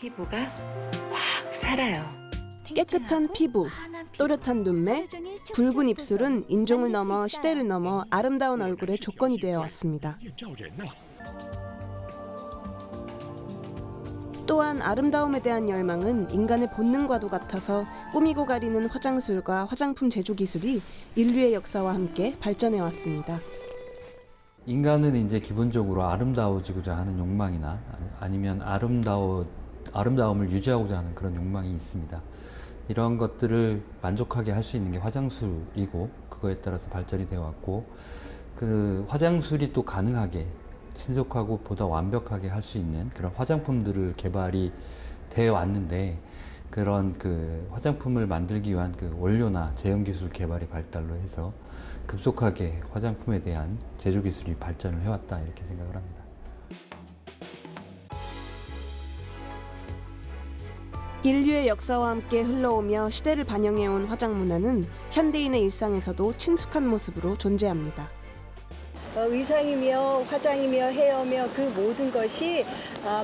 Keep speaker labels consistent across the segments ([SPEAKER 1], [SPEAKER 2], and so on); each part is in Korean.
[SPEAKER 1] 피부가 확 살아요.
[SPEAKER 2] 깨끗한 피부, 또렷한 눈매, 붉은 입술은 인종을 넘어 시대를 넘어 아름다운 얼굴의 조건이 되어 왔습니다. 또한 아름다움에 대한 열망은 인간의 본능과도 같아서 꾸미고 가리는 화장술과 화장품 제조 기술이 인류의 역사와 함께 발전해 왔습니다.
[SPEAKER 3] 인간은 이제 기본적으로 아름다워지고자 하는 욕망이나 아니면 아름다움을 유지하고자 하는 그런 욕망이 있습니다. 이런 것들을 만족하게 할 수 있는 게 화장술이고, 그거에 따라서 발전이 되어 왔고, 그 화장술이 또 가능하게 신속하고 보다 완벽하게 할 수 있는 그런 화장품들을 개발이 되어 왔는데, 그런 그 화장품을 만들기 위한 그 원료나 제형 기술 개발이 발달로 해서 급속하게 화장품에 대한 제조 기술이 발전을 해왔다, 이렇게 생각을 합니다.
[SPEAKER 2] 인류의 역사와 함께 흘러오며 시대를 반영해온 화장 문화는 현대인의 일상에서도 친숙한 모습으로 존재합니다.
[SPEAKER 4] 의상이며 화장이며 헤어며 그 모든 것이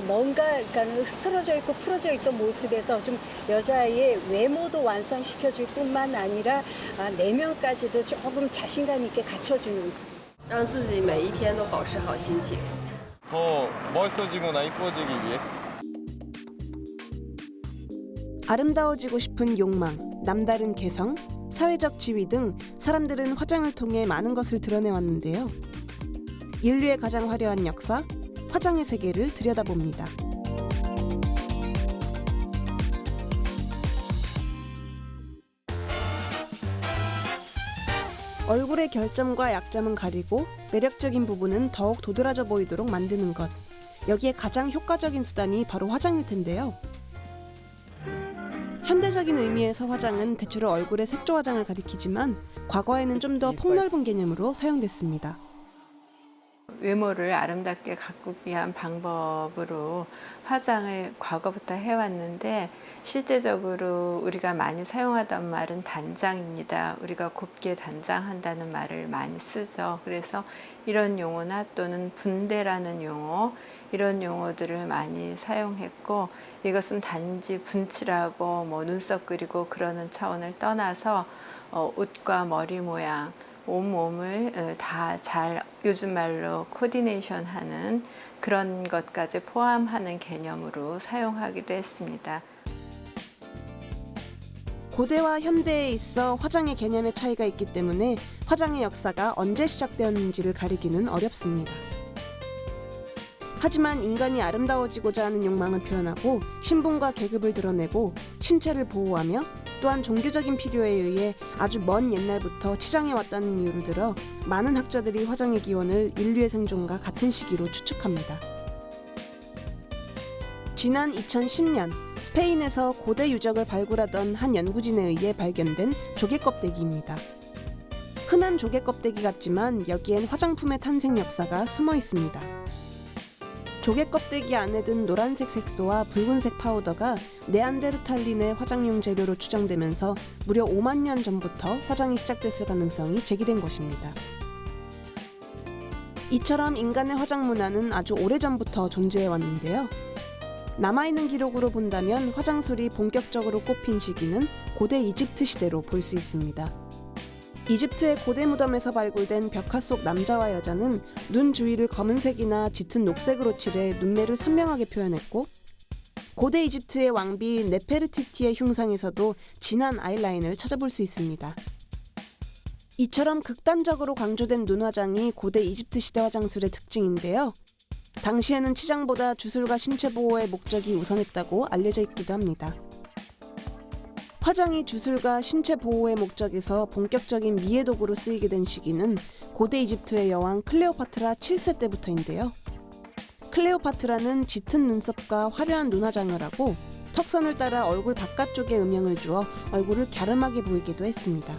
[SPEAKER 4] 뭔가 흐트러져 있고 풀어져 있던 모습에서 좀 여자의 외모도 완성시켜줄 뿐만 아니라 내면까지도 조금 자신감 있게 갖춰주는 부분.
[SPEAKER 5] 让自己每一天都保持好心情。
[SPEAKER 6] 더 멋있어지거나 이뻐지기 위해
[SPEAKER 2] 아름다워지고 싶은 욕망, 남다른 개성, 사회적 지위 등 사람들은 화장을 통해 많은 것을 드러내왔는데요. 인류의 가장 화려한 역사, 화장의 세계를 들여다봅니다. 얼굴의 결점과 약점은 가리고 매력적인 부분은 더욱 도드라져 보이도록 만드는 것. 여기에 가장 효과적인 수단이 바로 화장일 텐데요. 현대적인 의미에서 화장은 대체로 얼굴의 색조 화장을 가리키지만 과거에는 좀 더 폭넓은 개념으로 사용됐습니다.
[SPEAKER 7] 외모를 아름답게 가꾸기 위한 방법으로 화장을 과거부터 해왔는데, 실제적으로 우리가 많이 사용하던 말은 단장입니다. 우리가 곱게 단장한다는 말을 많이 쓰죠. 그래서 이런 용어나 또는 분대라는 용어, 이런 용어들을 많이 사용했고, 이것은 단지 분칠하고 눈썹 그리고 그러는 차원을 떠나서 옷과 머리 모양, 온몸을 다 잘 요즘 말로 코디네이션 하는 그런 것까지 포함하는 개념으로 사용하기도 했습니다.
[SPEAKER 2] 고대와 현대에 있어 화장의 개념의 차이가 있기 때문에 화장의 역사가 언제 시작되었는지를 가리기는 어렵습니다. 하지만 인간이 아름다워지고자 하는 욕망을 표현하고 신분과 계급을 드러내고 신체를 보호하며 또한 종교적인 필요에 의해 아주 먼 옛날부터 치장해왔다는 이유를 들어 많은 학자들이 화장의 기원을 인류의 생존과 같은 시기로 추측합니다. 지난 2010년 스페인에서 고대 유적을 발굴하던 한 연구진에 의해 발견된 조개 껍데기입니다. 흔한 조개 껍데기 같지만 여기엔 화장품의 탄생 역사가 숨어 있습니다. 조개 껍데기 안에 든 노란색 색소와 붉은색 파우더가 네안데르탈린의 화장용 재료로 추정되면서 무려 5만 년 전부터 화장이 시작됐을 가능성이 제기된 것입니다. 이처럼 인간의 화장 문화는 아주 오래전부터 존재해 왔는데요. 남아있는 기록으로 본다면 화장술이 본격적으로 꼽힌 시기는 고대 이집트 시대로 볼 수 있습니다. 이집트의 고대 무덤에서 발굴된 벽화 속 남자와 여자는 눈 주위를 검은색이나 짙은 녹색으로 칠해 눈매를 선명하게 표현했고, 고대 이집트의 왕비 네페르티티의 흉상에서도 진한 아이라인을 찾아볼 수 있습니다. 이처럼 극단적으로 강조된 눈 화장이 고대 이집트 시대 화장술의 특징인데요. 당시에는 치장보다 주술과 신체 보호의 목적이 우선했다고 알려져 있기도 합니다. 화장이 주술과 신체 보호의 목적에서 본격적인 미의 도구로 쓰이게 된 시기는 고대 이집트의 여왕 클레오파트라 7세 때부터인데요. 클레오파트라는 짙은 눈썹과 화려한 눈화장을 하고 턱선을 따라 얼굴 바깥쪽에 음영을 주어 얼굴을 갸름하게 보이기도 했습니다.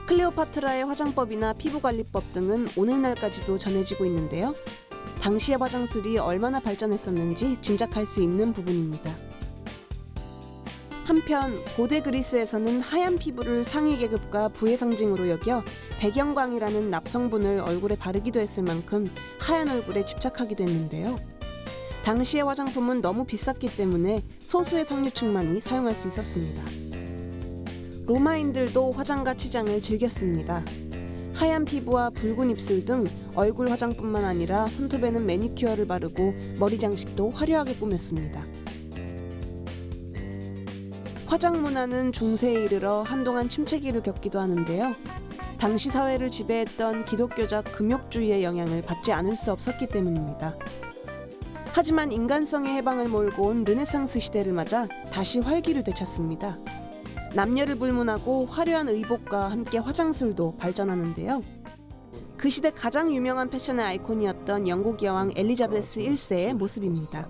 [SPEAKER 2] 클레오파트라의 화장법이나 피부관리법 등은 오늘날까지도 전해지고 있는데요. 당시의 화장술이 얼마나 발전했었는지 짐작할 수 있는 부분입니다. 한편 고대 그리스에서는 하얀 피부를 상위 계급과 부의 상징으로 여겨 백영광이라는 납성분을 얼굴에 바르기도 했을 만큼 하얀 얼굴에 집착하기도 했는데요. 당시의 화장품은 너무 비쌌기 때문에 소수의 상류층만이 사용할 수 있었습니다. 로마인들도 화장과 치장을 즐겼습니다. 하얀 피부와 붉은 입술 등 얼굴 화장뿐만 아니라 손톱에는 매니큐어를 바르고 머리 장식도 화려하게 꾸몄습니다. 화장 문화는 중세에 이르러 한동안 침체기를 겪기도 하는데요. 당시 사회를 지배했던 기독교적 금욕주의의 영향을 받지 않을 수 없었기 때문입니다. 하지만 인간성의 해방을 몰고 온 르네상스 시대를 맞아 다시 활기를 되찾습니다. 남녀를 불문하고 화려한 의복과 함께 화장술도 발전하는데요. 그 시대 가장 유명한 패션의 아이콘이었던 영국 여왕 엘리자베스 1세의 모습입니다.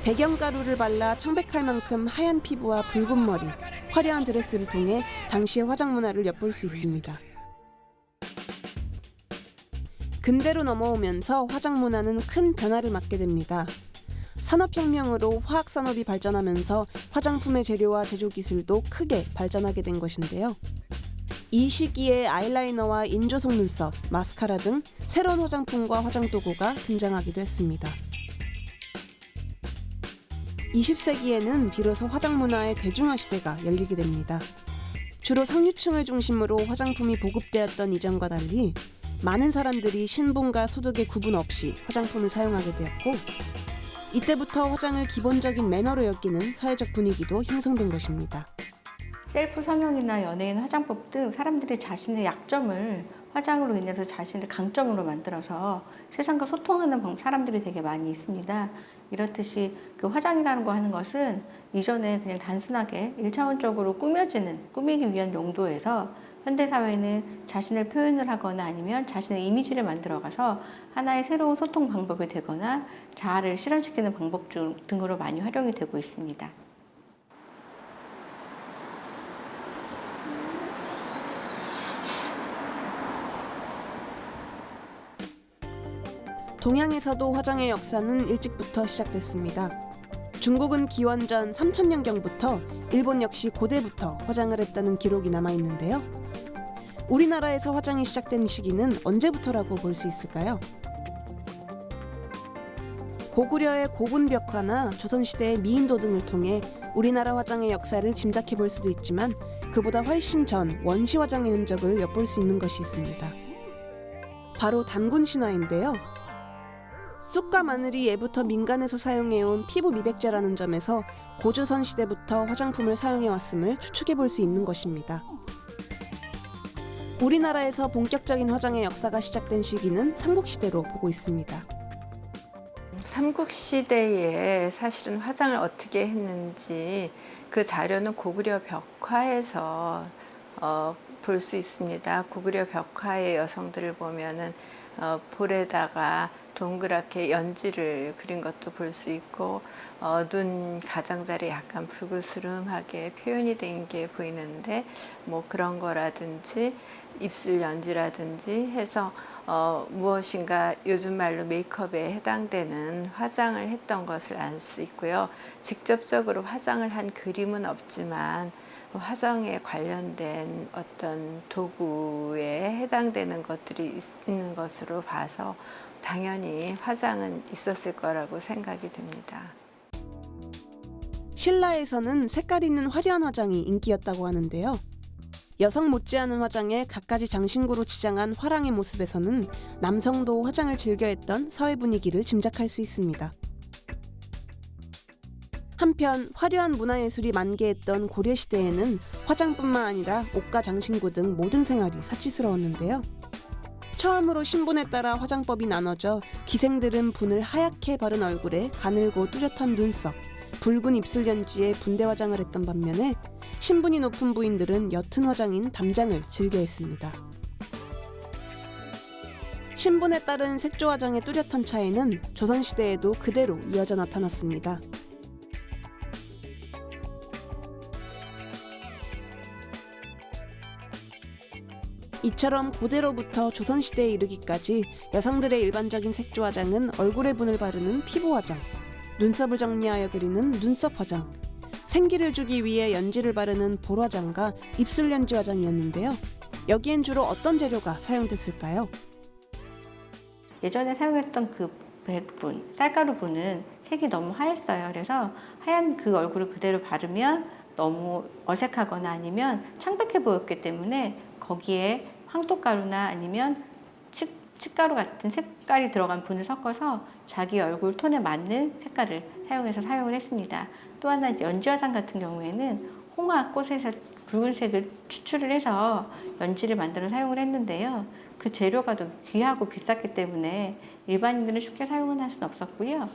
[SPEAKER 2] 배경가루를 발라 청백할 만큼 하얀 피부와 붉은 머리, 화려한 드레스를 통해 당시의 화장 문화를 엿볼 수 있습니다. 근대로 넘어오면서 화장 문화는 큰 변화를 맞게 됩니다. 산업혁명으로 화학산업이 발전하면서 화장품의 재료와 제조 기술도 크게 발전하게 된 것인데요. 이 시기에 아이라이너와 인조 속눈썹, 마스카라 등 새로운 화장품과 화장도구가 등장하기도 했습니다. 20세기에는 비로소 화장 문화의 대중화 시대가 열리게 됩니다. 주로 상류층을 중심으로 화장품이 보급되었던 이전과 달리 많은 사람들이 신분과 소득의 구분 없이 화장품을 사용하게 되었고, 이때부터 화장을 기본적인 매너로 여기는 사회적 분위기도 형성된 것입니다.
[SPEAKER 8] 셀프 성형이나 연예인 화장법 등 사람들이 자신의 약점을 화장으로 인해서 자신의 강점으로 만들어서 세상과 소통하는 사람들이 되게 많이 있습니다. 이렇듯이 그 화장이라는 거 하는 것은 이전에 그냥 단순하게 1차원적으로 꾸미기 위한 용도에서 현대사회는 자신을 표현을 하거나 아니면 자신의 이미지를 만들어가서 하나의 새로운 소통 방법이 되거나 자아를 실현시키는 방법 등으로 많이 활용이 되고 있습니다.
[SPEAKER 2] 동양에서도 화장의 역사는 일찍부터 시작됐습니다. 중국은 기원전 3000년경부터, 일본 역시 고대부터 화장을 했다는 기록이 남아있는데요. 우리나라에서 화장이 시작된 시기는 언제부터라고 볼 수 있을까요? 고구려의 고분벽화나 조선시대의 미인도 등을 통해 우리나라 화장의 역사를 짐작해 볼 수도 있지만, 그보다 훨씬 전 원시 화장의 흔적을 엿볼 수 있는 것이 있습니다. 바로 단군 신화인데요. 쑥과 마늘이 예부터 민간에서 사용해온 피부 미백제라는 점에서 고조선 시대부터 화장품을 사용해왔음을 추측해 볼 수 있는 것입니다. 우리나라에서 본격적인 화장의 역사가 시작된 시기는 삼국시대로 보고 있습니다.
[SPEAKER 7] 삼국시대에 사실은 화장을 어떻게 했는지 그 자료는 고구려 벽화에서 볼 수 있습니다. 고구려 벽화의 여성들을 보면은 볼에다가 동그랗게 연지를 그린 것도 볼 수 있고, 눈 가장자리 약간 붉으스름하게 표현이 된 게 보이는데, 뭐 그런 거라든지 입술 연지라든지 해서 무엇인가 요즘 말로 메이크업에 해당되는 화장을 했던 것을 알 수 있고요. 직접적으로 화장을 한 그림은 없지만 화장에 관련된 어떤 도구에 해당되는 것들이 있는 것으로 봐서 당연히 화장은 있었을 거라고 생각이 듭니다.
[SPEAKER 2] 신라에서는 색깔 있는 화려한 화장이 인기였다고 하는데요. 여성 못지않은 화장에 갖가지 장신구로 치장한 화랑의 모습에서는 남성도 화장을 즐겨했던 사회 분위기를 짐작할 수 있습니다. 한편 화려한 문화예술이 만개했던 고려시대에는 화장뿐만 아니라 옷과 장신구 등 모든 생활이 사치스러웠는데요. 처음으로 신분에 따라 화장법이 나눠져 기생들은 분을 하얗게 바른 얼굴에 가늘고 뚜렷한 눈썹, 붉은 입술 연지에 분대 화장을 했던 반면에 신분이 높은 부인들은 옅은 화장인 담장을 즐겨 했습니다. 신분에 따른 색조 화장의 뚜렷한 차이는 조선시대에도 그대로 이어져 나타났습니다. 이처럼 고대로부터 조선시대에 이르기까지 여성들의 일반적인 색조 화장은 얼굴에 분을 바르는 피부 화장, 눈썹을 정리하여 그리는 눈썹 화장, 생기를 주기 위해 연지를 바르는 볼 화장과 입술 연지 화장이었는데요. 여기엔 주로 어떤 재료가 사용됐을까요?
[SPEAKER 8] 예전에 사용했던 그 백분, 쌀가루분은 색이 너무 하였어요. 그래서 하얀 그 얼굴을 그대로 바르면 너무 어색하거나 아니면 창백해 보였기 때문에 거기에 황토가루나 아니면 칡가루 같은 색깔이 들어간 분을 섞어서 자기 얼굴 톤에 맞는 색깔을 사용해서 사용을 했습니다. 또 하나 연지 화장 같은 경우에는 홍화 꽃에서 붉은색을 추출을 해서 연지를 만들어 사용을 했는데요. 그 재료가 더 귀하고 비쌌기 때문에 일반인들은 쉽게 사용을 할 수는 없었고요.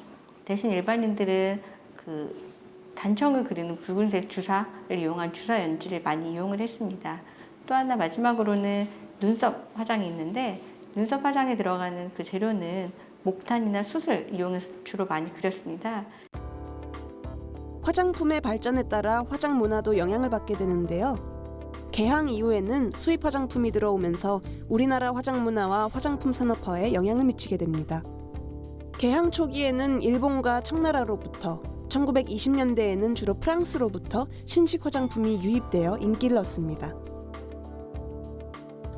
[SPEAKER 8] 대신 일반인들은 그 단청을 그리는 붉은색 주사를 이용한 주사 연지를 많이 이용을 했습니다. 또 하나 마지막으로는 눈썹 화장이 있는데 눈썹 화장에 들어가는 그 재료는 목탄이나 숯을 이용해서 주로 많이 그렸습니다.
[SPEAKER 2] 화장품의 발전에 따라 화장 문화도 영향을 받게 되는데요. 개항 이후에는 수입 화장품이 들어오면서 우리나라 화장 문화와 화장품 산업화에 영향을 미치게 됩니다. 개항 초기에는 일본과 청나라로부터, 1920년대에는 주로 프랑스로부터 신식 화장품이 유입되어 인기를 얻습니다.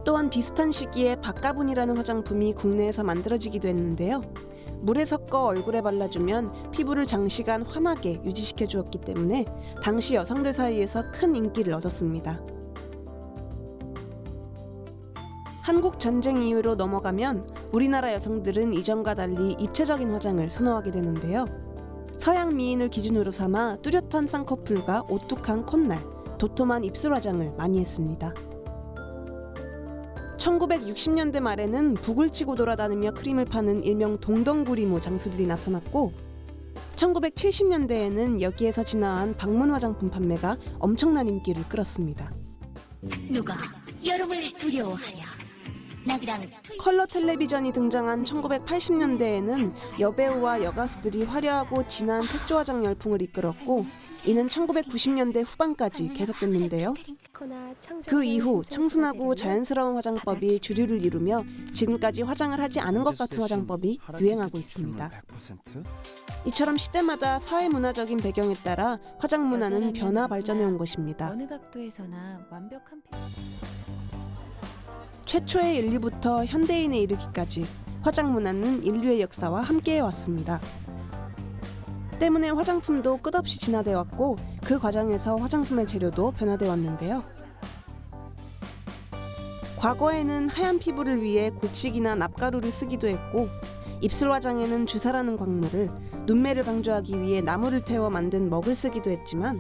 [SPEAKER 2] 또한 비슷한 시기에 박가분이라는 화장품이 국내에서 만들어지기도 했는데요. 물에 섞어 얼굴에 발라주면 피부를 장시간 환하게 유지시켜 주었기 때문에 당시 여성들 사이에서 큰 인기를 얻었습니다. 한국 전쟁 이후로 넘어가면 우리나라 여성들은 이전과 달리 입체적인 화장을 선호하게 되는데요. 서양 미인을 기준으로 삼아 뚜렷한 쌍꺼풀과 오뚝한 콧날, 도톰한 입술 화장을 많이 했습니다. 1960년대 말에는 북을 치고 돌아다니며 크림을 파는 일명 동덩구리모 장수들이 나타났고 1970년대에는 여기에서 진화한 방문 화장품 판매가 엄청난 인기를 끌었습니다.
[SPEAKER 9] 누가 여름을 두려워하냐?
[SPEAKER 2] 컬러 텔레비전이 등장한 1980년대에는 여배우와 여가수들이 화려하고 진한 색조 화장 열풍을 이끌었고 이는 1990년대 후반까지 계속됐는데요. 그 이후 청순하고 자연스러운 화장법이 주류를 이루며 지금까지 화장을 하지 않은 것 같은 화장법이 유행하고 있습니다. 이처럼 시대마다 사회문화적인 배경에 따라 화장 문화는 변화 발전해 온 것입니다.
[SPEAKER 1] 어느 각도에서나 완벽한
[SPEAKER 2] 최초의 인류부터 현대인에 이르기까지 화장 문화는 인류의 역사와 함께해 왔습니다. 때문에 화장품도 끝없이 진화돼 왔고 그 과정에서 화장품의 재료도 변화돼 왔는데요. 과거에는 하얀 피부를 위해 곡식이나 납가루를 쓰기도 했고 입술 화장에는 주사라는 광물을, 눈매를 강조하기 위해 나무를 태워 만든 먹을 쓰기도 했지만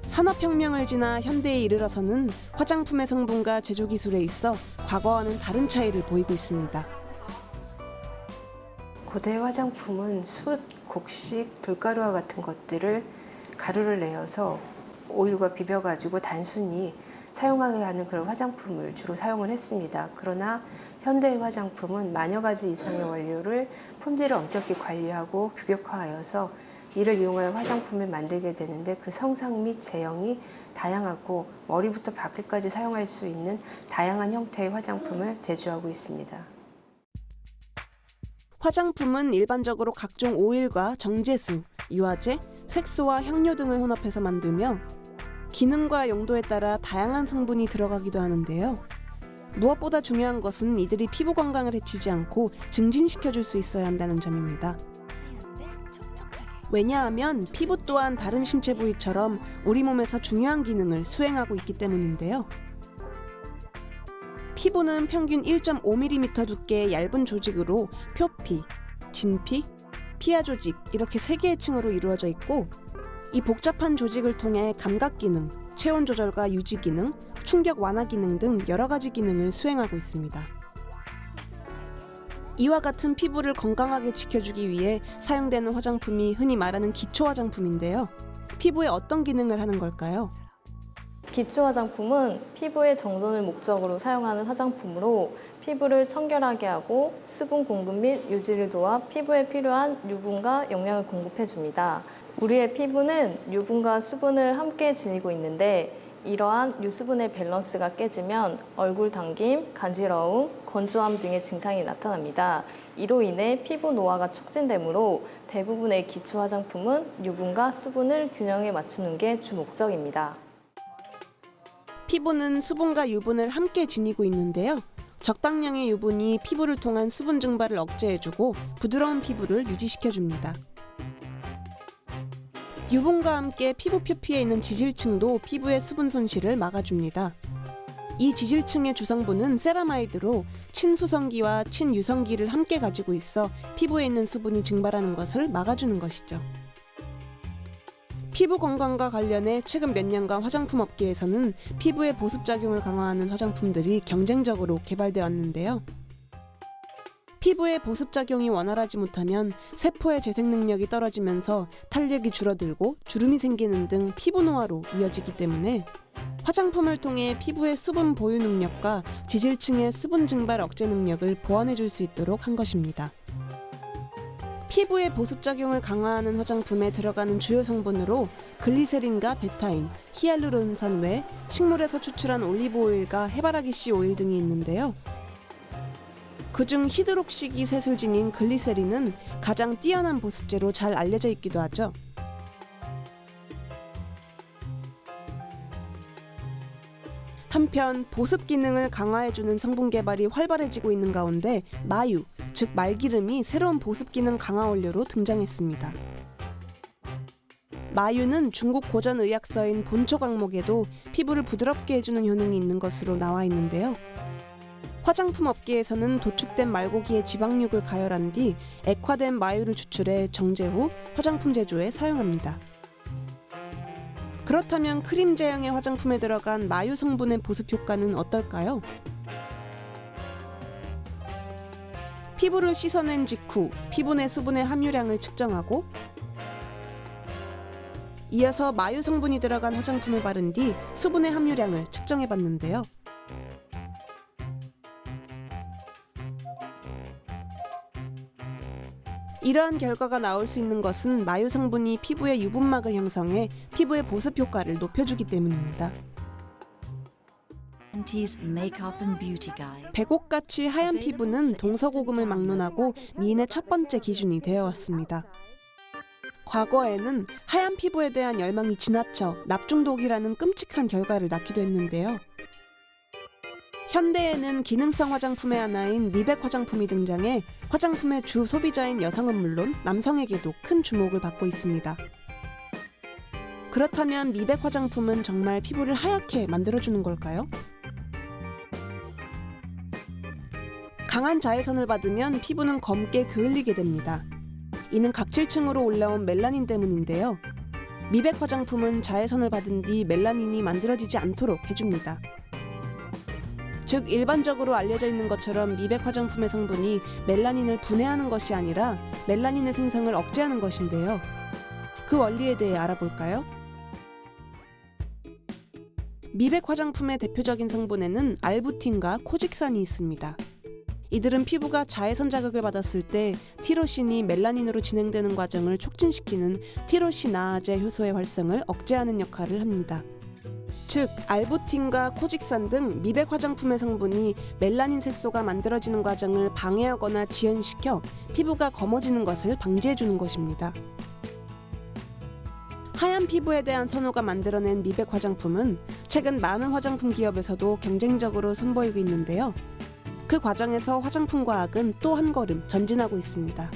[SPEAKER 2] 산업혁명을 지나 현대에 이르러서는 화장품의 성분과 제조 기술에 있어 과거와는 다른 차이를 보이고 있습니다.
[SPEAKER 7] 고대 화장품은 숯, 곡식, 불가루와 같은 것들을 가루를 내어서 오일과 비벼가지고 단순히 사용하게 하는 그런 화장품을 주로 사용을 했습니다. 그러나 현대의 화장품은 만여 가지 이상의 원료를 품질을 엄격히 관리하고 규격화하여서 이를 이용하여 화장품을 만들게 되는데 그 성상 및 제형이 다양하고 머리부터 발끝까지 사용할 수 있는 다양한 형태의 화장품을 제조하고 있습니다.
[SPEAKER 2] 화장품은 일반적으로 각종 오일과 정제수, 유화제, 색소와 향료 등을 혼합해서 만들며 기능과 용도에 따라 다양한 성분이 들어가기도 하는데요. 무엇보다 중요한 것은 이들이 피부 건강을 해치지 않고 증진시켜줄 수 있어야 한다는 점입니다. 왜냐하면 피부 또한 다른 신체 부위처럼 우리 몸에서 중요한 기능을 수행하고 있기 때문인데요. 피부는 평균 1.5mm 두께의 얇은 조직으로 표피, 진피, 피하 조직 이렇게 3개의 층으로 이루어져 있고 이 복잡한 조직을 통해 감각 기능, 체온 조절과 유지 기능, 충격 완화 기능 등 여러 가지 기능을 수행하고 있습니다. 이와 같은 피부를 건강하게 지켜주기 위해 사용되는 화장품이 흔히 말하는 기초 화장품인데요. 피부에 어떤 기능을 하는 걸까요?
[SPEAKER 10] 기초 화장품은 피부의 정돈을 목적으로 사용하는 화장품으로 피부를 청결하게 하고 수분 공급 및 유지를 도와 피부에 필요한 유분과 영양을 공급해줍니다. 우리의 피부는 유분과 수분을 함께 지니고 있는데 이러한 유수분의 밸런스가 깨지면 얼굴 당김, 간지러움, 건조함 등의 증상이 나타납니다. 이로 인해 피부 노화가 촉진되므로 대부분의 기초 화장품은 유분과 수분을 균형에 맞추는 게 주 목적입니다.
[SPEAKER 2] 피부는 수분과 유분을 함께 지니고 있는데요. 적당량의 유분이 피부를 통한 수분 증발을 억제해주고 부드러운 피부를 유지시켜줍니다. 유분과 함께 피부 표피에 있는 지질층도 피부의 수분 손실을 막아줍니다. 이 지질층의 주성분은 세라마이드로 친수성기와 친유성기를 함께 가지고 있어 피부에 있는 수분이 증발하는 것을 막아주는 것이죠. 피부 건강과 관련해 최근 몇 년간 화장품 업계에서는 피부의 보습작용을 강화하는 화장품들이 경쟁적으로 개발되어 왔는데요. 피부의 보습작용이 원활하지 못하면 세포의 재생 능력이 떨어지면서 탄력이 줄어들고 주름이 생기는 등 피부 노화로 이어지기 때문에 화장품을 통해 피부의 수분 보유 능력과 지질층의 수분 증발 억제 능력을 보완해 줄 수 있도록 한 것입니다. 피부의 보습작용을 강화하는 화장품에 들어가는 주요 성분으로 글리세린과 베타인, 히알루론산 외 식물에서 추출한 올리브오일과 해바라기 씨 오일 등이 있는데요. 그중 히드록시기 세술진인 글리세린은 가장 뛰어난 보습제로 잘 알려져 있기도 하죠. 한편 보습 기능을 강화해주는 성분 개발이 활발해지고 있는 가운데 마유, 즉 말기름이 새로운 보습 기능 강화 원료로 등장했습니다. 마유는 중국 고전 의학서인 본초 강목에도 피부를 부드럽게 해주는 효능이 있는 것으로 나와 있는데요. 화장품 업계에서는 도축된 말고기에 지방육을 가열한 뒤 액화된 마유를 추출해 정제 후 화장품 제조에 사용합니다. 그렇다면 크림 제형의 화장품에 들어간 마유 성분의 보습 효과는 어떨까요? 피부를 씻어낸 직후 피부 내 수분의 함유량을 측정하고 이어서 마유 성분이 들어간 화장품을 바른 뒤 수분의 함유량을 측정해 봤는데요. 이러한 결과가 나올 수 있는 것은 마유 성분이 피부의 유분막을 형성해 피부의 보습 효과를 높여주기 때문입니다. 백옥같이 하얀 피부는 동서고금을 막론하고 미인의 첫 번째 기준이 되어 왔습니다. 과거에는 하얀 피부에 대한 열망이 지나쳐 납중독이라는 끔찍한 결과를 낳기도 했는데요. 현대에는 기능성 화장품의 하나인 미백 화장품이 등장해 화장품의 주 소비자인 여성은 물론 남성에게도 큰 주목을 받고 있습니다. 그렇다면 미백 화장품은 정말 피부를 하얗게 만들어주는 걸까요? 강한 자외선을 받으면 피부는 검게 그을리게 됩니다. 이는 각질층으로 올라온 멜라닌 때문인데요. 미백 화장품은 자외선을 받은 뒤 멜라닌이 만들어지지 않도록 해줍니다. 즉 일반적으로 알려져 있는 것처럼 미백 화장품의 성분이 멜라닌을 분해하는 것이 아니라 멜라닌의 생성을 억제하는 것인데요. 그 원리에 대해 알아볼까요? 미백 화장품의 대표적인 성분에는 알부틴과 코직산이 있습니다. 이들은 피부가 자외선 자극을 받았을 때 티로신이 멜라닌으로 진행되는 과정을 촉진시키는 티로시나아제 효소의 활성을 억제하는 역할을 합니다. 즉 알부틴과 코직산 등 미백 화장품의 성분이 멜라닌 색소가 만들어지는 과정을 방해하거나 지연시켜 피부가 검어지는 것을 방지해주는 것입니다. 하얀 피부에 대한 선호가 만들어낸 미백 화장품은 최근 많은 화장품 기업에서도 경쟁적으로 선보이고 있는데요. 그 과정에서 화장품 과학은 또 한 걸음 전진하고 있습니다.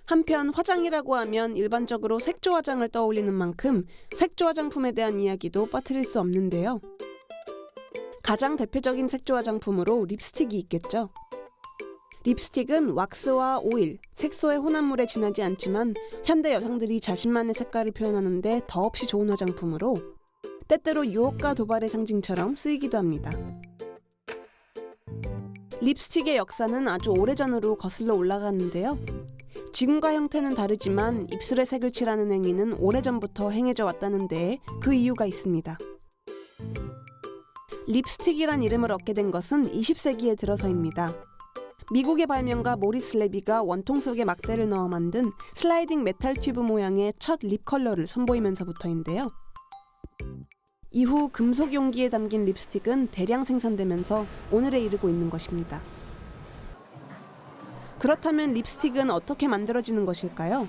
[SPEAKER 2] 한편 화장이라고 하면 일반적으로 색조 화장을 떠올리는 만큼 색조 화장품에 대한 이야기도 빠뜨릴 수 없는데요. 가장 대표적인 색조 화장품으로 립스틱이 있겠죠. 립스틱은 왁스와 오일, 색소의 혼합물에 진하지 않지만 현대 여성들이 자신만의 색깔을 표현하는 데 더없이 좋은 화장품으로 때때로 유혹과 도발의 상징처럼 쓰이기도 합니다. 립스틱의 역사는 아주 오래전으로 거슬러 올라가는데요. 지금과 형태는 다르지만 입술에 색을 칠하는 행위는 오래전부터 행해져 왔다는 데에 그 이유가 있습니다. 립스틱이란 이름을 얻게 된 것은 20세기에 들어서입니다. 미국의 발명가 모리스 레비가 원통 속에 막대를 넣어 만든 슬라이딩 메탈 튜브 모양의 첫 립 컬러를 선보이면서부터인데요. 이후 금속 용기에 담긴 립스틱은 대량 생산되면서 오늘에 이르고 있는 것입니다. 그렇다면 립스틱은 어떻게 만들어지는 것일까요?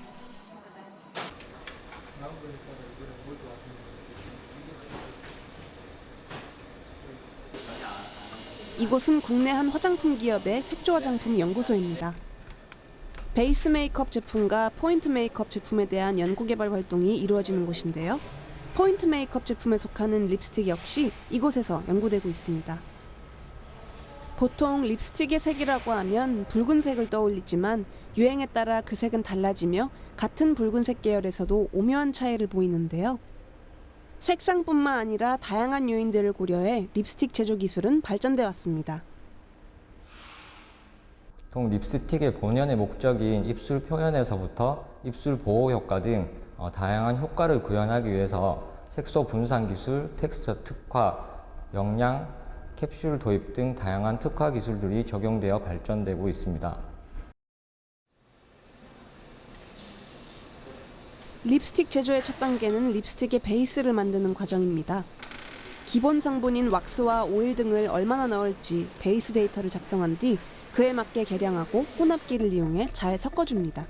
[SPEAKER 2] 이곳은 국내 한 화장품 기업의 색조 화장품 연구소입니다. 베이스 메이크업 제품과 포인트 메이크업 제품에 대한 연구 개발 활동이 이루어지는 곳인데요. 포인트 메이크업 제품에 속하는 립스틱 역시 이곳에서 연구되고 있습니다. 보통 립스틱의 색이라고 하면 붉은색을 떠올리지만 유행에 따라 그 색은 달라지며 같은 붉은색 계열에서도 오묘한 차이를 보이는데요. 색상뿐만 아니라 다양한 요인들을 고려해 립스틱 제조 기술은 발전돼 왔습니다.
[SPEAKER 11] 보통 립스틱의 본연의 목적인 입술 표현에서부터 입술 보호 효과 등 다양한 효과를 구현하기 위해서 색소 분산 기술, 텍스처 특화, 영양, 캡슐 도입 등 다양한 특화 기술들이 적용되어 발전되고 있습니다.
[SPEAKER 2] 립스틱 제조의 첫 단계는 립스틱의 베이스를 만드는 과정입니다. 기본 성분인 왁스와 오일 등을 얼마나 넣을지 베이스 데이터를 작성한 뒤 그에 맞게 계량하고 혼합기를 이용해 잘 섞어줍니다.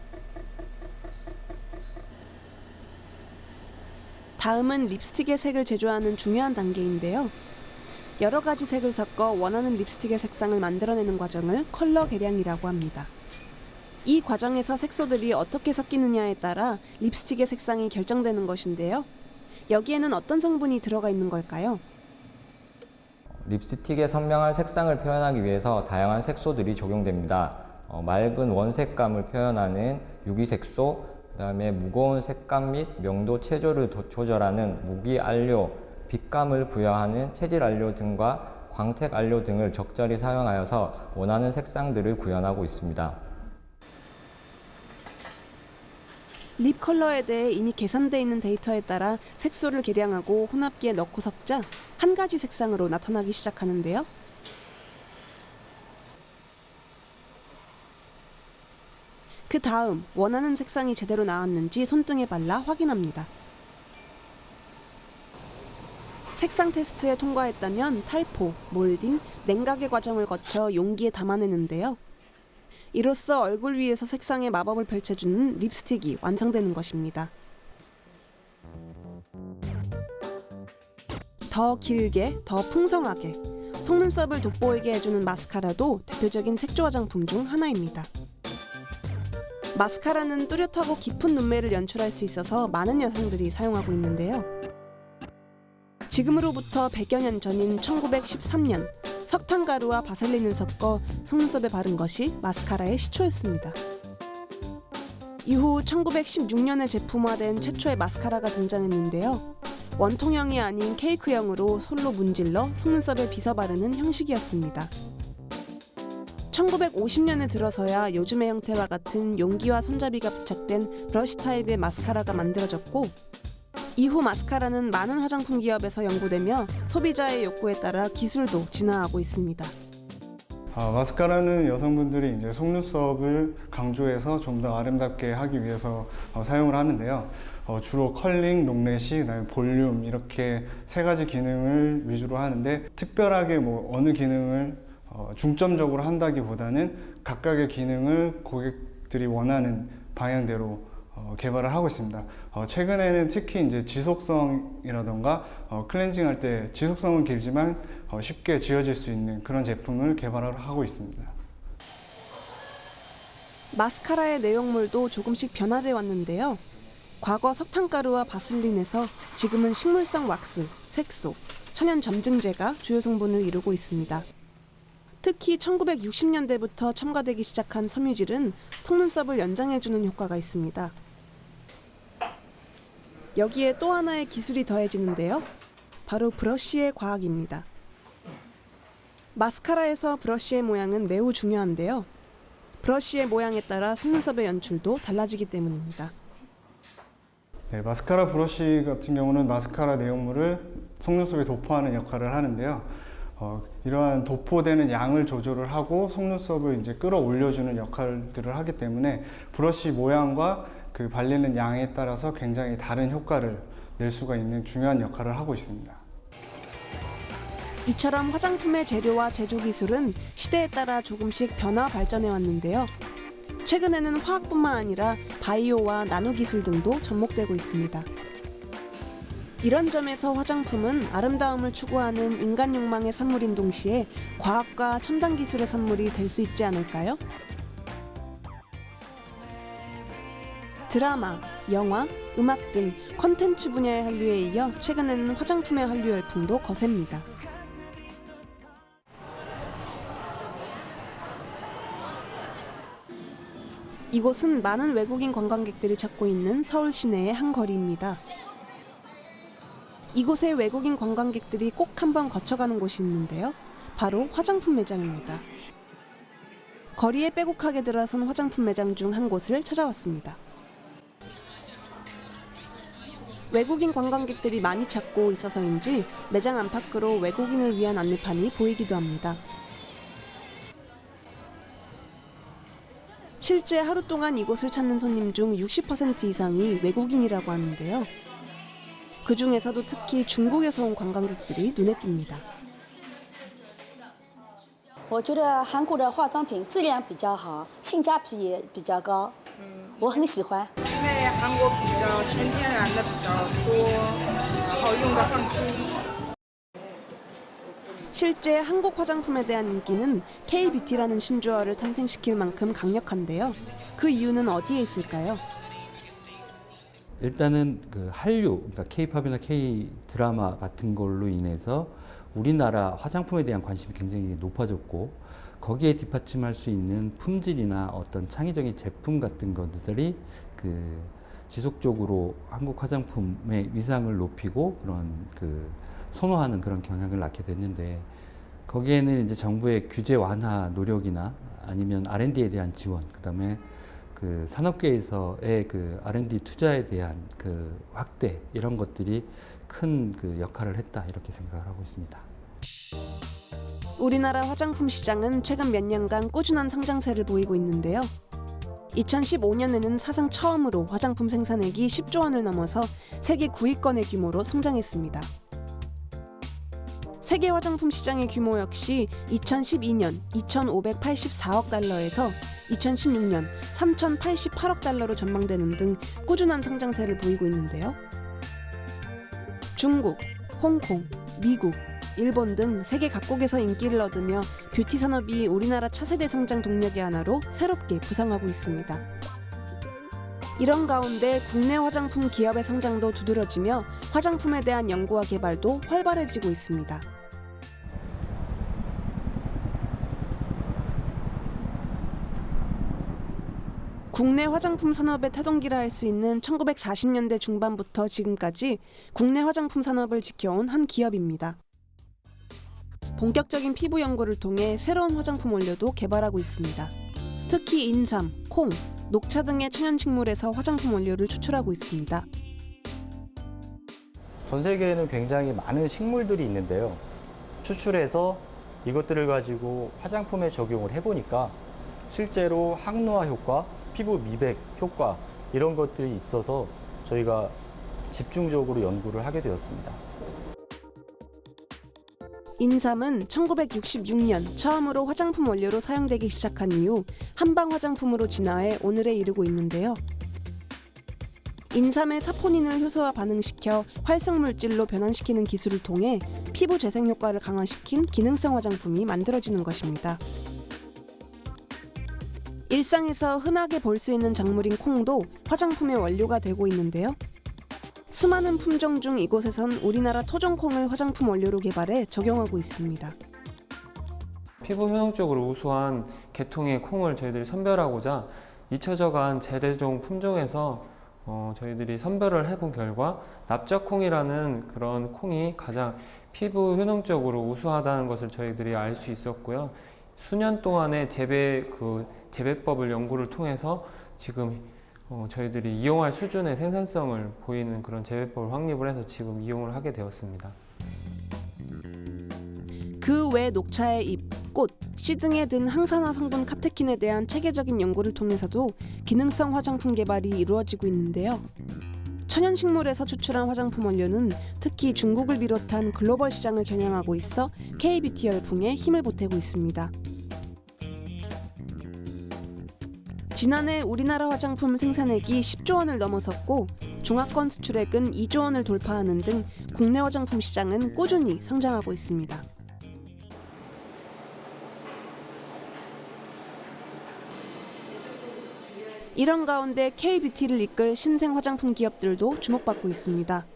[SPEAKER 2] 다음은 립스틱의 색을 제조하는 중요한 단계인데요. 여러 가지 색을 섞어 원하는 립스틱의 색상을 만들어내는 과정을 컬러 계량이라고 합니다. 이 과정에서 색소들이 어떻게 섞이느냐에 따라 립스틱의 색상이 결정되는 것인데요. 여기에는 어떤 성분이 들어가 있는 걸까요?
[SPEAKER 11] 립스틱의 선명한 색상을 표현하기 위해서 다양한 색소들이 적용됩니다. 맑은 원색감을 표현하는 유기색소, 그다음에 무거운 색감 및 명도 체조를 조절하는 무기안료, 빛감을 부여하는 체질안료 등과 광택안료 등을 적절히 사용하여서 원하는 색상들을 구현하고 있습니다.
[SPEAKER 2] 립 컬러에 대해 이미 계산되어 있는 데이터에 따라 색소를 계량하고 혼합기에 넣고 섞자 한 가지 색상으로 나타나기 시작하는데요. 그 다음 원하는 색상이 제대로 나왔는지 손등에 발라 확인합니다. 색상 테스트에 통과했다면 탈포, 몰딩, 냉각의 과정을 거쳐 용기에 담아내는데요. 이로써 얼굴 위에서 색상의 마법을 펼쳐주는 립스틱이 완성되는 것입니다. 더 길게, 더 풍성하게, 속눈썹을 돋보이게 해주는 마스카라도 대표적인 색조 화장품 중 하나입니다. 마스카라는 뚜렷하고 깊은 눈매를 연출할 수 있어서 많은 여성들이 사용하고 있는데요. 지금으로부터 100여 년 전인 1913년 석탄가루와 바셀린을 섞어 속눈썹에 바른 것이 마스카라의 시초였습니다. 이후 1916년에 제품화된 최초의 마스카라가 등장했는데요. 원통형이 아닌 케이크형으로 솔로 문질러 속눈썹에 빗어 바르는 형식이었습니다. 1950년에 들어서야 요즘의 형태와 같은 용기와 손잡이가 부착된 브러쉬 타입의 마스카라가 만들어졌고, 이후 마스카라는 많은 화장품 기업에서 연구되며 소비자의 욕구에 따라 기술도 진화하고 있습니다.
[SPEAKER 12] 마스카라는 여성분들이 이제 속눈썹을 강조해서 좀 더 아름답게 하기 위해서 사용을 하는데요. 주로 컬링, 롱래시, 그다음에 볼륨 이렇게 세 가지 기능을 위주로 하는데, 특별하게 어느 기능을 중점적으로 한다기보다는 각각의 기능을 고객들이 원하는 방향대로 개발을 하고 있습니다. 최근에는 특히 이제 지속성이라던가 클렌징 할 때 지속성은 길지만 쉽게 지워질 수 있는 그런 제품을 개발을 하고 있습니다.
[SPEAKER 2] 마스카라의 내용물도 조금씩 변화되어 왔는데요. 과거 석탄가루와 바슬린에서 지금은 식물성 왁스, 색소, 천연 점증제가 주요 성분을 이루고 있습니다. 특히 1960년대부터 첨가되기 시작한 섬유질은 속눈썹을 연장해주는 효과가 있습니다. 여기에 또 하나의 기술이 더해지는데요. 바로 브러쉬의 과학입니다. 마스카라에서 브러쉬의 모양은 매우 중요한데요. 브러쉬의 모양에 따라 속눈썹의 연출도 달라지기 때문입니다.
[SPEAKER 12] 네, 마스카라 브러쉬 같은 경우는 마스카라 내용물을 속눈썹에 도포하는 역할을 하는데요. 이러한 도포되는 양을 조절을 하고 속눈썹을 이제 끌어올려주는 역할들을 하기 때문에 브러쉬 모양과 그 발리는 양에 따라서 굉장히 다른 효과를 낼 수가 있는 중요한 역할을 하고 있습니다.
[SPEAKER 2] 이처럼 화장품의 재료와 제조 기술은 시대에 따라 조금씩 변화 발전해 왔는데요. 최근에는 화학뿐만 아니라 바이오와 나노 기술 등도 접목되고 있습니다. 이런 점에서 화장품은 아름다움을 추구하는 인간 욕망의 산물인 동시에 과학과 첨단 기술의 산물이 될 수 있지 않을까요? 드라마, 영화, 음악 등 콘텐츠 분야의 한류에 이어 최근에는 화장품의 한류 열풍도 거셉니다. 이곳은 많은 외국인 관광객들이 찾고 있는 서울 시내의 한 거리입니다. 이곳에 외국인 관광객들이 꼭 한번 거쳐가는 곳이 있는데요. 바로 화장품 매장입니다. 거리에 빼곡하게 들어선 화장품 매장 중 한 곳을 찾아왔습니다. 외국인 관광객들이 많이 찾고 있어서인지 매장 안팎으로 외국인을 위한 안내판이 보이기도 합니다. 실제 하루 동안 이곳을 찾는 손님 중 60% 이상이 외국인이라고 하는데요. 그 중에서도 특히 중국에서 온 관광객들이 눈에 띕니다.
[SPEAKER 13] 我觉得韩国的化妆品质量比较好，性价比也比较高，我很喜欢。
[SPEAKER 14] 因为韩国比较纯天然的比较多，然后用的更轻。
[SPEAKER 2] 실제 한국 화장품에 대한 인기는 K-뷰티라는 신조어를 탄생시킬 만큼 강력한데요. 그 이유는 어디에 있을까요?
[SPEAKER 3] 일단은 그 한류, 그러니까 K-팝이나 K-드라마 같은 걸로 인해서 우리나라 화장품에 대한 관심이 굉장히 높아졌고 거기에 뒷받침할 수 있는 품질이나 어떤 창의적인 제품 같은 것들이 그 지속적으로 한국 화장품의 위상을 높이고 그런 그 선호하는 그런 경향을 낳게 됐는데 거기에는 이제 정부의 규제 완화 노력이나 아니면 R&D에 대한 지원, 그다음에 그 산업계에서의 그 R&D 투자에 대한 그 확대 이런 것들이 큰 그 역할을 했다 이렇게 생각을 하고 있습니다.
[SPEAKER 2] 우리나라 화장품 시장은 최근 몇 년간 꾸준한 성장세를 보이고 있는데요. 2015년에는 사상 처음으로 화장품 생산액이 10조 원을 넘어서 세계 9위권의 규모로 성장했습니다. 세계 화장품 시장의 규모 역시 2012년 2,584억 달러에서 2016년 3,088억 달러로 전망되는 등 꾸준한 성장세를 보이고 있는데요. 중국, 홍콩, 미국, 일본 등 세계 각국에서 인기를 얻으며 뷰티 산업이 우리나라 차세대 성장 동력의 하나로 새롭게 부상하고 있습니다. 이런 가운데 국내 화장품 기업의 성장도 두드러지며 화장품에 대한 연구와 개발도 활발해지고 있습니다. 국내 화장품 산업의 태동기라 할 수 있는 1940년대 중반부터 지금까지 국내 화장품 산업을 지켜온 한 기업입니다. 본격적인 피부 연구를 통해 새로운 화장품 원료도 개발하고 있습니다. 특히 인삼, 콩, 녹차 등의 천연식물에서 화장품 원료를 추출하고 있습니다.
[SPEAKER 15] 전 세계에는 굉장히 많은 식물들이 있는데요. 추출해서 이것들을 가지고 화장품에 적용을 해보니까 실제로 항노화 효과, 피부 미백 효과 이런 것들이 있어서 저희가 집중적으로 연구를 하게 되었습니다.
[SPEAKER 2] 인삼은 1966년 처음으로 화장품 원료로 사용되기 시작한 이후 한방 화장품으로 진화해 오늘에 이르고 있는데요. 인삼의 사포닌을 효소와 반응시켜 활성물질로 변환시키는 기술을 통해 피부 재생 효과를 강화시킨 기능성 화장품이 만들어지는 것입니다. 일상에서 흔하게 볼 수 있는 작물인 콩도 화장품의 원료가 되고 있는데요. 수많은 품종 중 이곳에선 우리나라 토종콩을 화장품 원료로 개발해 적용하고 있습니다.
[SPEAKER 16] 피부 효능적으로 우수한 계통의 콩을 저희들이 선별하고자 잊혀져간 재래종 품종에서 저희들이 선별을 해본 결과 납작콩이라는 그런 콩이 가장 피부 효능적으로 우수하다는 것을 저희들이 알 수 있었고요. 수년 동안의 재배법을 연구를 통해서 지금 저희들이 이용할 수준의 생산성을 보이는 그런 재배법을 확립을 해서 지금 이용을 하게 되었습니다.
[SPEAKER 2] 그 외 녹차의 잎, 꽃, 씨 등에 든 항산화 성분 카테킨에 대한 체계적인 연구를 통해서도 기능성 화장품 개발이 이루어지고 있는데요. 천연식물에서 추출한 화장품 원료는 특히 중국을 비롯한 글로벌 시장을 겨냥하고 있어 K-뷰티 열풍에 힘을 보태고 있습니다. 지난해 우리나라 화장품 생산액이 10조 원을 넘어섰고 중화권 수출액은 2조 원을 돌파하는 등 국내 화장품 시장은 꾸준히 성장하고 있습니다. 이런 가운데 K-뷰티를 이끌 신생 화장품 기업들도 주목받고 있습니다.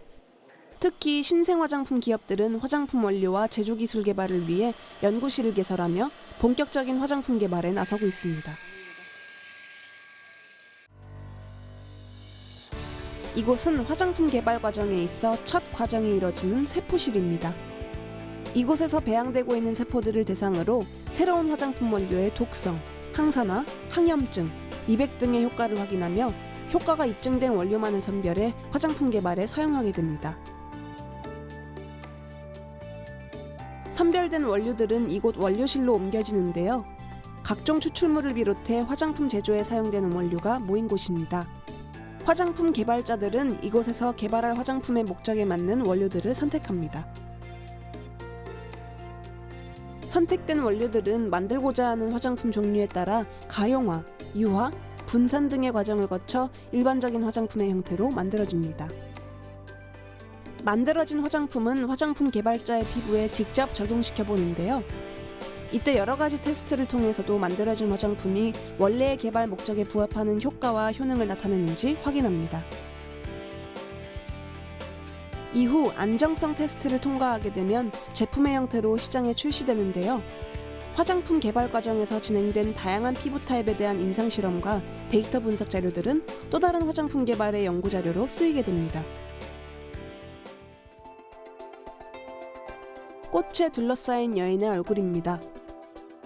[SPEAKER 2] 특히 신생 화장품 기업들은 화장품 원료와 제조 기술 개발을 위해 연구실을 개설하며 본격적인 화장품 개발에 나서고 있습니다. 이곳은 화장품 개발 과정에 있어 첫 과정이 이뤄지는 세포실입니다. 이곳에서 배양되고 있는 세포들을 대상으로 새로운 화장품 원료의 독성, 항산화, 항염증, 미백 등의 효과를 확인하며 효과가 입증된 원료만을 선별해 화장품 개발에 사용하게 됩니다. 선별된 원료들은 이곳 원료실로 옮겨지는데요. 각종 추출물을 비롯해 화장품 제조에 사용되는 원료가 모인 곳입니다. 화장품 개발자들은 이곳에서 개발할 화장품의 목적에 맞는 원료들을 선택합니다. 선택된 원료들은 만들고자 하는 화장품 종류에 따라 가용화, 유화, 분산 등의 과정을 거쳐 일반적인 화장품의 형태로 만들어집니다. 만들어진 화장품은 화장품 개발자의 피부에 직접 적용시켜 보는데요. 이때 여러 가지 테스트를 통해서도 만들어진 화장품이 원래의 개발 목적에 부합하는 효과와 효능을 나타내는지 확인합니다. 이후 안정성 테스트를 통과하게 되면 제품의 형태로 시장에 출시되는데요. 화장품 개발 과정에서 진행된 다양한 피부 타입에 대한 임상 실험과 데이터 분석 자료들은 또 다른 화장품 개발의 연구 자료로 쓰이게 됩니다. 꽃에 둘러싸인 여인의 얼굴입니다.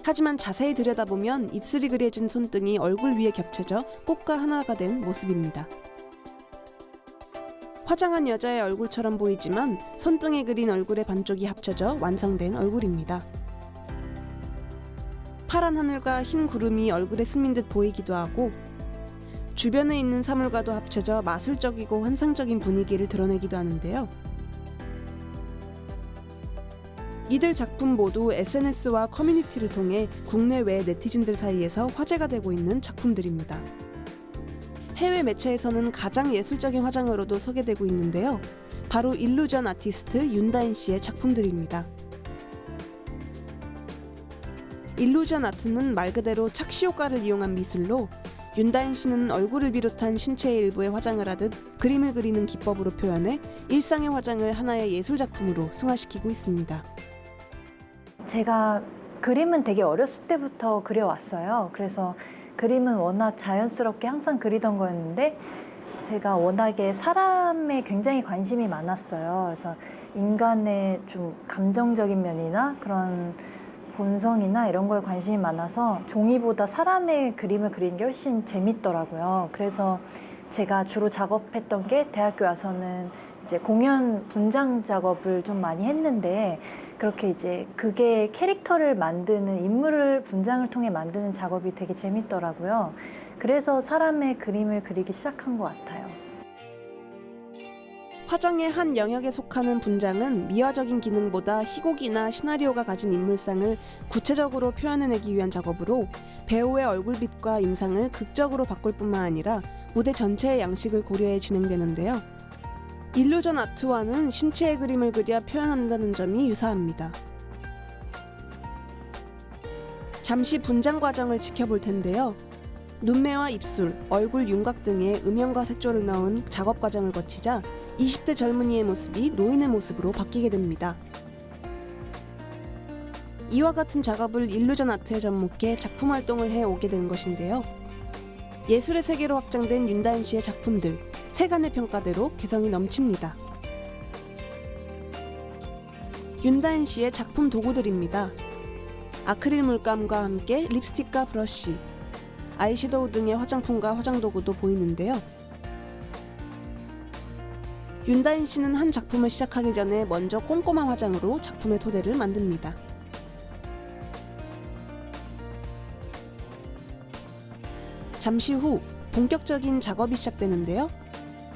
[SPEAKER 2] 하지만 자세히 들여다보면 입술이 그려진 손등이 얼굴 위에 겹쳐져 꽃과 하나가 된 모습입니다. 화장한 여자의 얼굴처럼 보이지만 손등에 그린 얼굴의 반쪽이 합쳐져 완성된 얼굴입니다. 파란 하늘과 흰 구름이 얼굴에 스민 듯 보이기도 하고 주변에 있는 사물과도 합쳐져 마술적이고 환상적인 분위기를 드러내기도 하는데요. 이들 작품 모두 SNS와 커뮤니티를 통해 국내외 네티즌들 사이에서 화제가 되고 있는 작품들입니다. 해외 매체에서는 가장 예술적인 화장으로도 소개되고 있는데요. 바로 일루전 아티스트 윤다인 씨의 작품들입니다. 일루전 아트는 말 그대로 착시 효과를 이용한 미술로 윤다인 씨는 얼굴을 비롯한 신체의 일부에 화장을 하듯 그림을 그리는 기법으로 표현해 일상의 화장을 하나의 예술 작품으로 승화시키고 있습니다.
[SPEAKER 17] 제가 그림은 되게 어렸을 때부터 그려왔어요. 그래서 그림은 워낙 자연스럽게 항상 그리던 거였는데 제가 워낙에 사람에 굉장히 관심이 많았어요. 그래서 인간의 좀 감정적인 면이나 그런 본성이나 이런 거에 관심이 많아서 종이보다 사람의 그림을 그리는 게 훨씬 재밌더라고요. 그래서 제가 주로 작업했던 게 대학교 와서는 이제 공연 분장 작업을 좀 많이 했는데 그렇게 이제 그게 캐릭터를 만드는 인물을 분장을 통해 만드는 작업이 되게 재밌더라고요. 그래서 사람의 그림을 그리기 시작한 것 같아요.
[SPEAKER 2] 화장의 한 영역에 속하는 분장은 미화적인 기능보다 희곡이나 시나리오가 가진 인물상을 구체적으로 표현해내기 위한 작업으로 배우의 얼굴빛과 인상을 극적으로 바꿀 뿐만 아니라 무대 전체의 양식을 고려해 진행되는데요. 일루전 아트와는 신체의 그림을 그려 표현한다는 점이 유사합니다. 잠시 분장 과정을 지켜볼 텐데요. 눈매와 입술, 얼굴 윤곽 등의 음영과 색조를 넣은 작업 과정을 거치자 20대 젊은이의 모습이 노인의 모습으로 바뀌게 됩니다. 이와 같은 작업을 일루전 아트에 접목해 작품 활동을 해오게 된 것인데요. 예술의 세계로 확장된 윤다인 씨의 작품들, 세간의 평가대로 개성이 넘칩니다. 윤다인 씨의 작품 도구들입니다. 아크릴 물감과 함께 립스틱과 브러쉬, 아이섀도우 등의 화장품과 화장도구도 보이는데요. 윤다인 씨는 한 작품을 시작하기 전에 먼저 꼼꼼한 화장으로 작품의 토대를 만듭니다. 잠시 후 본격적인 작업이 시작되는데요.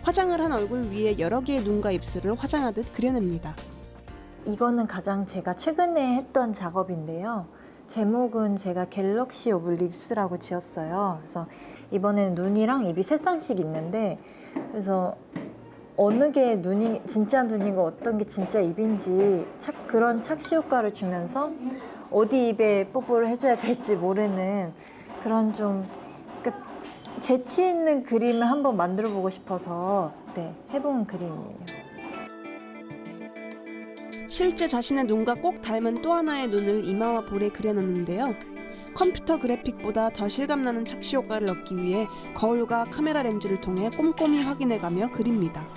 [SPEAKER 2] 화장을 한 얼굴 위에 여러 개의 눈과 입술을 화장하듯 그려냅니다.
[SPEAKER 17] 이거는 가장 제가 최근에 했던 작업인데요. 제목은 제가 갤럭시 오브 립스라고 지었어요. 그래서 이번에는 눈이랑 입이 세 쌍씩 있는데 그래서 어느 게 눈이 진짜 눈이고 어떤 게 진짜 입인지 그런 착시 효과를 주면서 어디 입에 뽀뽀를 해줘야 될지 모르는 그런 좀 그러니까 재치 있는 그림을 한번 만들어 보고 싶어서 해본 그림이에요.
[SPEAKER 2] 실제 자신의 눈과 꼭 닮은 또 하나의 눈을 이마와 볼에 그려놨는데요. 컴퓨터 그래픽보다 더 실감나는 착시 효과를 얻기 위해 거울과 카메라 렌즈를 통해 꼼꼼히 확인해가며 그립니다.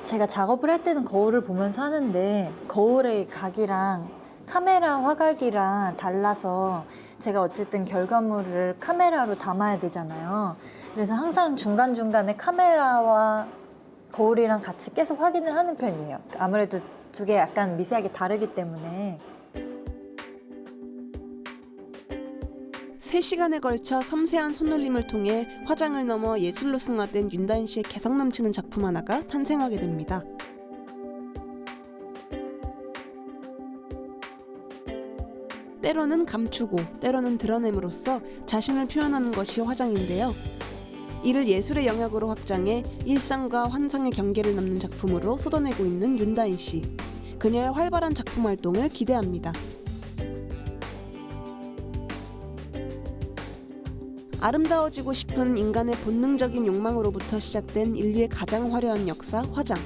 [SPEAKER 17] 제가 작업을 할 때는 거울을 보면서 하는데 거울의 각이랑 카메라 화각이랑 달라서 제가 어쨌든 결과물을 카메라로 담아야 되잖아요. 그래서 항상 중간중간에 카메라와 거울이랑 같이 계속 확인을 하는 편이에요. 아무래도 두 개 약간 미세하게 다르기 때문에.
[SPEAKER 2] 3시간에 걸쳐 섬세한 손놀림을 통해 화장을 넘어 예술로 승화된 윤다인 씨의 개성 넘치는 작품 하나가 탄생하게 됩니다. 때로는 감추고 때로는 드러냄으로써 자신을 표현하는 것이 화장인데요. 이를 예술의 영역으로 확장해 일상과 환상의 경계를 넘는 작품으로 쏟아내고 있는 윤다인 씨. 그녀의 활발한 작품 활동을 기대합니다. 아름다워지고 싶은 인간의 본능적인 욕망으로부터 시작된 인류의 가장 화려한 역사, 화장.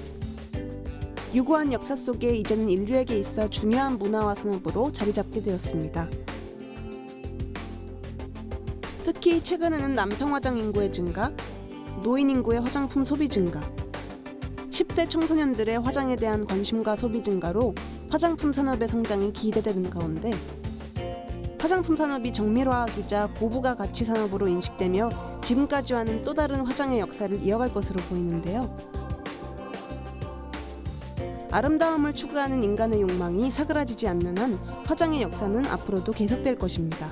[SPEAKER 2] 유구한 역사 속에 이제는 인류에게 있어 중요한 문화와 산업으로 자리 잡게 되었습니다. 특히 최근에는 남성 화장 인구의 증가, 노인 인구의 화장품 소비 증가, 10대 청소년들의 화장에 대한 관심과 소비 증가로 화장품 산업의 성장이 기대되는 가운데 화장품 산업이 정밀화하기자 고부가 가치 산업으로 인식되며 지금까지와는 또 다른 화장의 역사를 이어갈 것으로 보이는데요. 아름다움을 추구하는 인간의 욕망이 사그라지지 않는 한 화장의 역사는 앞으로도 계속될 것입니다.